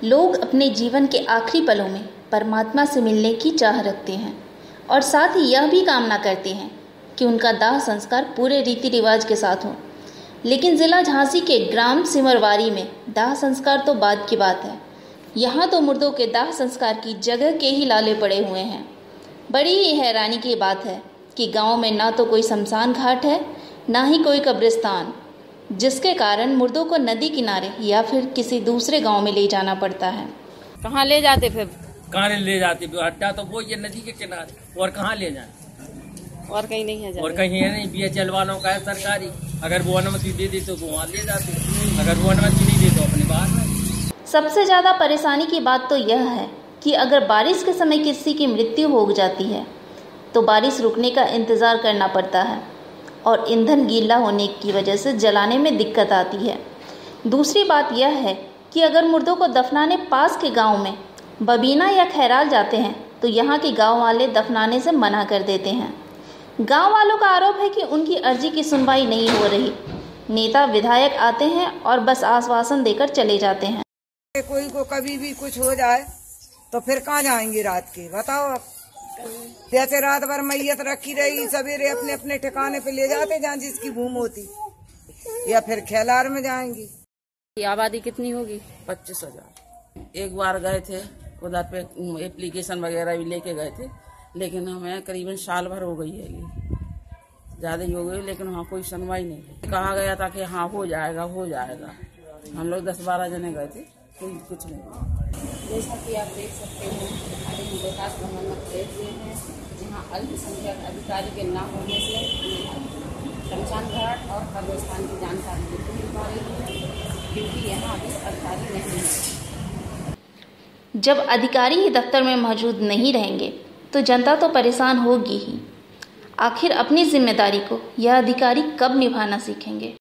लोग अपने जीवन के आखिरी पलों में परमात्मा से मिलने की चाह रखते हैं और साथ ही यह भी कामना करते हैं कि उनका दाह संस्कार पूरे रीति रिवाज के साथ हो। लेकिन ज़िला झांसी के ग्राम सिमरवारी में दाह संस्कार तो बाद की बात है। यहाँ तो मुर्दों के दाह संस्कार की जगह के ही लाले पड़े हुए हैं। बड़ी ही हैरानी की बात है कि गांव में ना तो कोई शमशान घाट है, ना ही कोई कब्रिस्तान, जिसके कारण मुर्दों को नदी किनारे या फिर किसी दूसरे गांव में ले जाना पड़ता है। कहाँ ले जाते फिर? कहाँ ले जाते? हट्टा तो वो ये नदी के किनारे, और कहाँ ले जाए? और कहीं नहीं है? और कहीं है नहीं। BHL वालों का है सरकारी, अगर वो अनुमति दे दी तो वो वहाँ ले जाते, अगर वो अनुमति नहीं दी तो अपने बाहर में। सबसे ज़्यादा परेशानी की बात तो यह है कि अगर बारिश के समय किसी की मृत्यु हो जाती है तो बारिश रुकने का इंतज़ार करना पड़ता है और ईंधन गीला होने की वजह से जलाने में दिक्कत आती है। दूसरी बात यह है कि अगर मुर्दों को दफनाने पास के गांव में बबीना या खैराल जाते हैं तो यहाँ के गांव वाले दफनाने से मना कर देते हैं। गांव वालों का आरोप है कि उनकी अर्जी की सुनवाई नहीं हो रही। नेता विधायक आते हैं और बस आश्वासन देकर चले जाते हैं। कोई को कभी भी कुछ हो जाए तो फिर कहाँ जाएंगे रात के, बताओ आप। जैसे रात भर मैयत रखी रही, सवेरे अपने अपने ठिकाने पे ले जाते जहाँ जिसकी भूम होती, या फिर खेलार में जाएंगी। आबादी कितनी होगी? 25,000। एक बार गए थे उधर पे, एप्लीकेशन वगैरह भी लेके गए थे, लेकिन हमें करीबन साल भर हो गई है, ज्यादा ही हो गई, लेकिन वहाँ कोई सुनवाई नहीं। कहा गया था कि हाँ हो जाएगा हो जाएगा। हम लोग 10-12 जने गए थे, कोई कुछ नहीं। जैसा कि आप देख सकते हैं, हमारे विकास भवन में प्लेट हैं, जहाँ अल्पसंख्यक अधिकारी के न होने से शमशान घाट और कब्रिस्तान की जानकारी नहीं मिल पा रही है, क्योंकि यहाँ अभी अधिकारी नहीं है। जब अधिकारी ही दफ्तर में मौजूद नहीं रहेंगे तो जनता तो परेशान होगी ही। आखिर अपनी जिम्मेदारी को यह अधिकारी कब निभाना सीखेंगे?